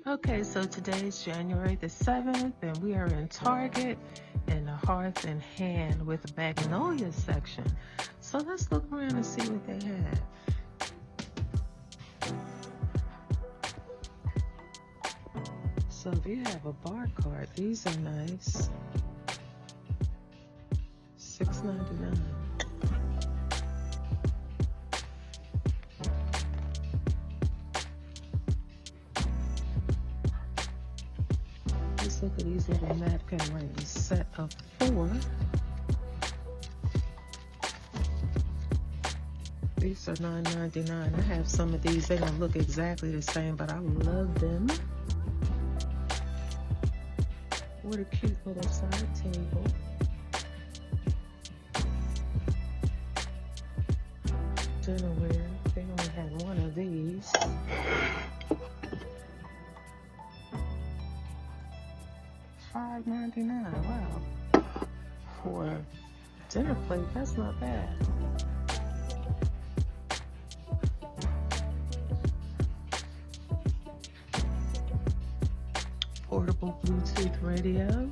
Okay, so today is January the 7th, and we are in Target in the Hearth and Hand with the Magnolia section. So let's look around and see what they have. So if you have a bar cart, these are nice. $6.99. Let's look at these little napkin rings, set of 4. These are $9.99. I have some of these. They don't look exactly the same, but I love them. What a cute little side table. Dinnerware. They only had one of these. $5.99. Wow. For a dinner plate, that's not bad. Portable Bluetooth radio.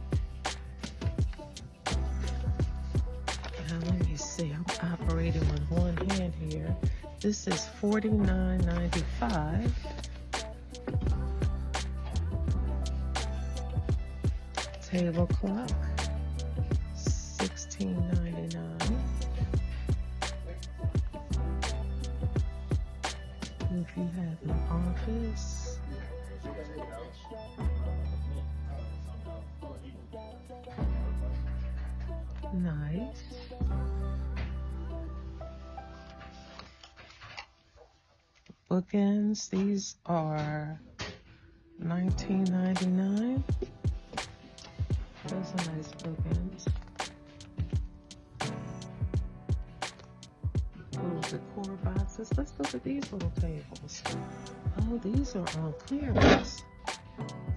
Now let me see. I'm operating with one hand here. This is $49.95. Table clock, $16.99. If you have an office, nice. Bookends, these are $19.99. Those are nice bookends. Little decor boxes. Let's look at these little tables. Oh, these are on clearance.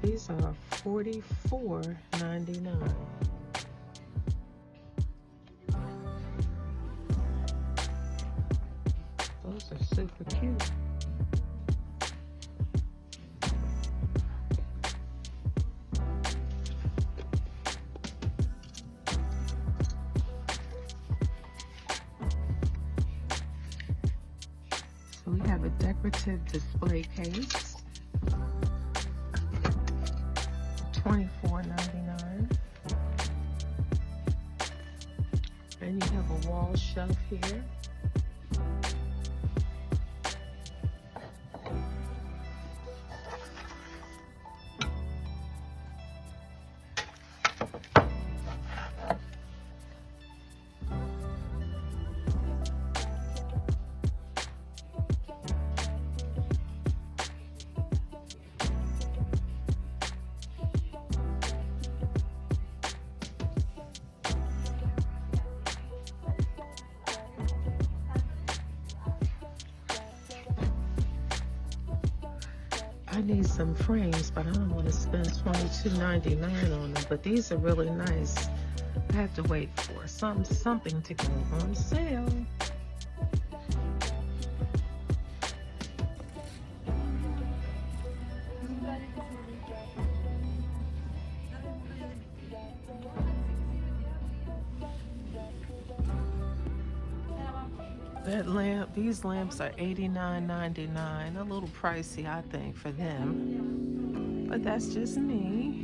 These are $44.99. Those are super cute. So we have a decorative display case, $24.99. And you have a wall shelf here. I need some frames, but I don't want to spend $22.99 on them. But these are really nice. I have to wait for something to go on sale. That lamp, these lamps are $89.99. A little pricey, I think, for them. But that's just me.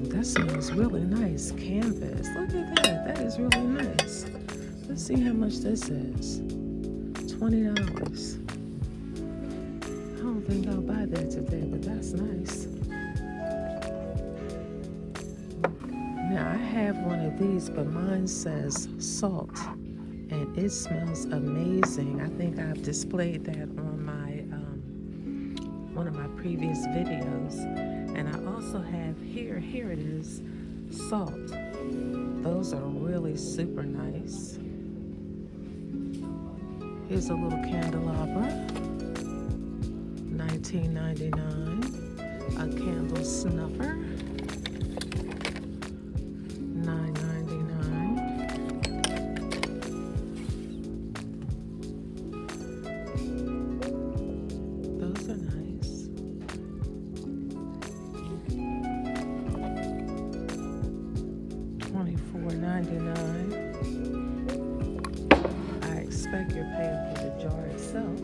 That smells really nice. Canvas. Look at that. That is really nice. Let's see how much this is. $20. I don't think I'll buy that today, but that's nice. Now I have one of these, but mine says salt and It smells amazing. I think I've displayed that on my one of my previous videos. And I also have here it is, salt. Those are really super nice. Here's a little candelabra, $19.99. A candle snuffer, $9.99. Those are nice. $24.99. I expect you're paying for the jar itself.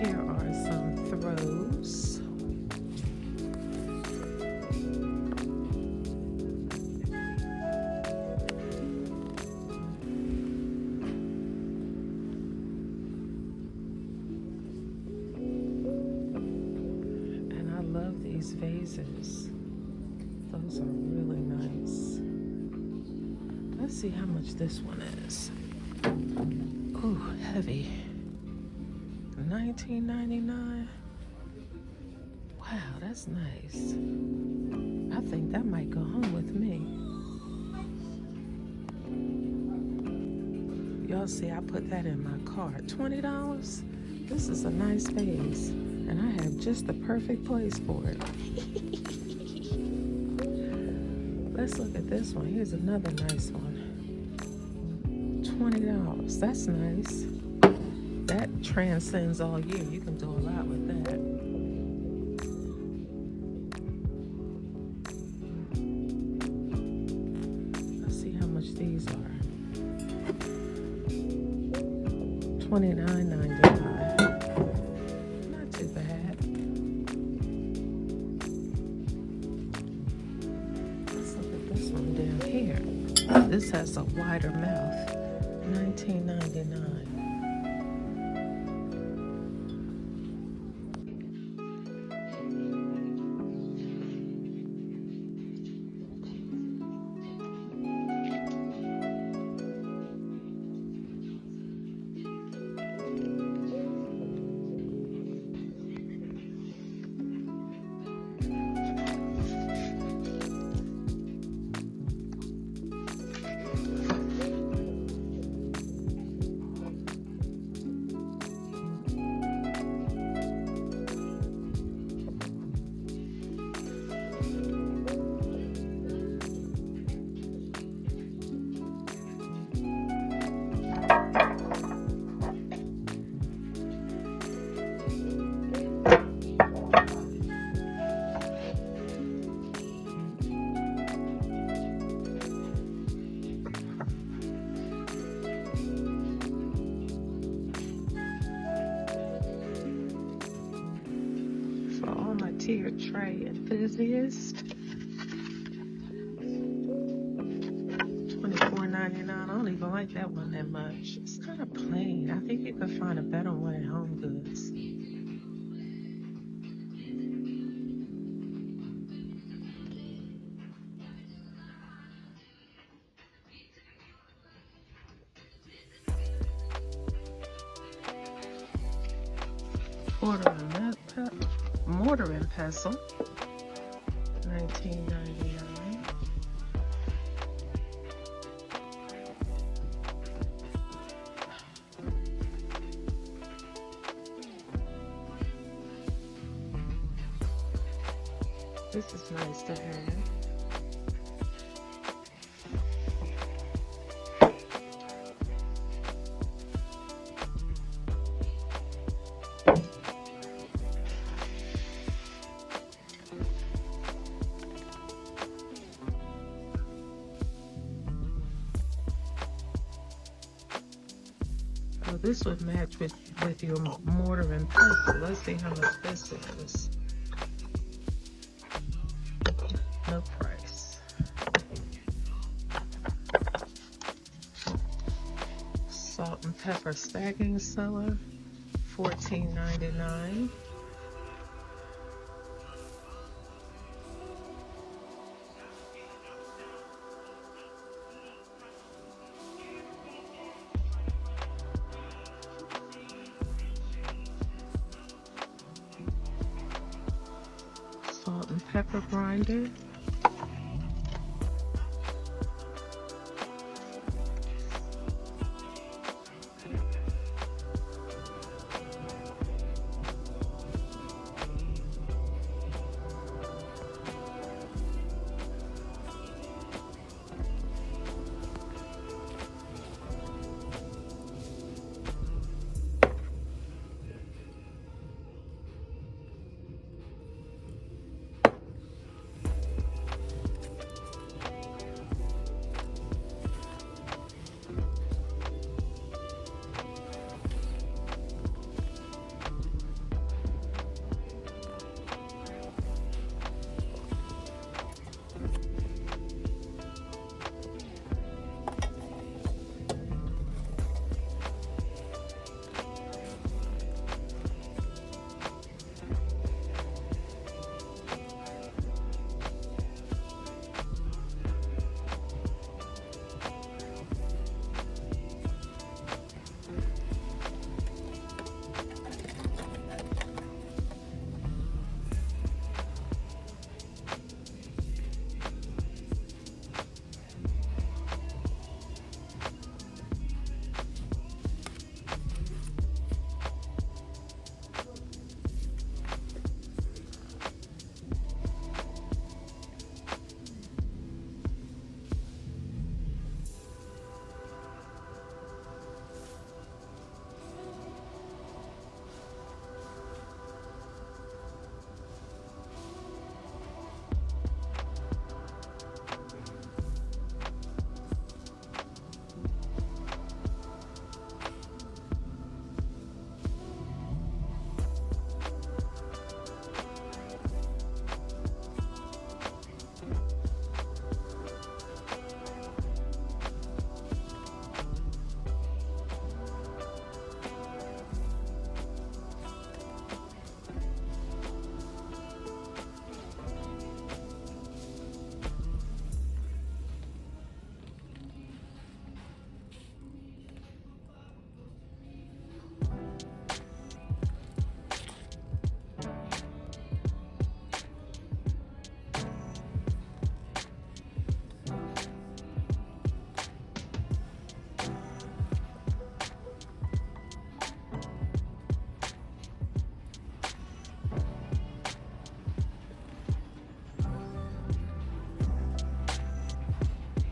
Here are some throws. Love these vases. Those are really nice. Let's see how much this one is. Ooh, heavy. $19.99. Wow, that's nice. I think that might go home with me. Y'all see, I put that in my cart. $20? This is a nice vase. And I have just the perfect place for it. Let's look at this one. Here's another nice one. $20. That's nice. That transcends all year. You can do a lot with that. Let's see how much these are. $29.99. This has a wider mouth, $19.99. Tiered tray enthusiast, $24.99. I don't even like that one that much. It's kind of plain. I think you could find a better one at Home Goods. Mortar and pestle, $19.99. This is nice to have. So this would match with your mortar and pestle. Let's see how much this is. No price. Salt and pepper stacking cellar, $14.99. pepper grinder.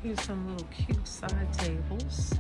Here's some little cute side tables.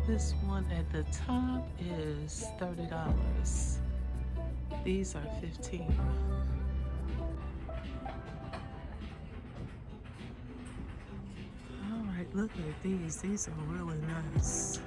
This one at the top is $30. These are $15. All right, look at these. These are really nice.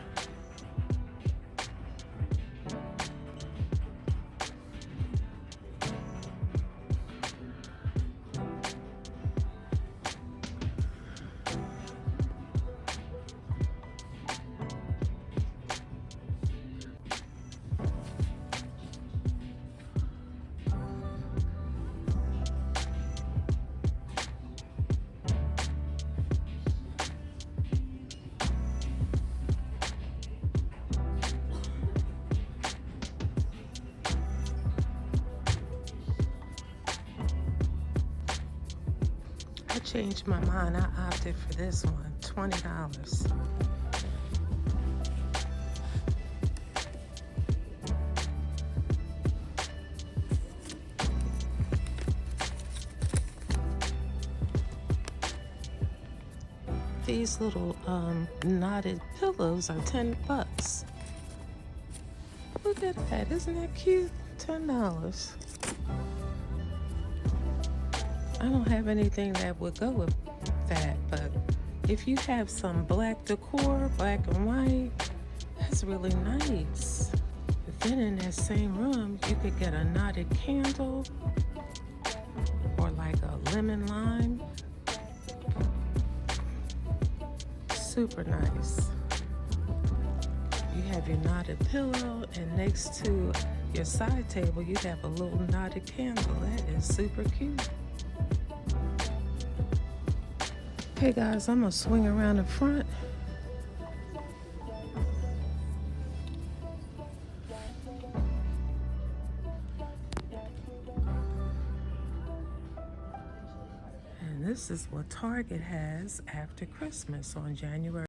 changed my mind. I opted for this one, $20. These little knotted pillows are $10. Look at that, isn't that cute? $10. I don't have anything that would go with that, but if you have some black decor, black and white, that's really nice. But then in that same room, you could get a knotted candle or like a lemon lime. Super nice. You have your knotted pillow, and next to your side table, you have a little knotted candle. That is super cute. Okay guys, I'm gonna swing around the front. And this is what Target has after Christmas on January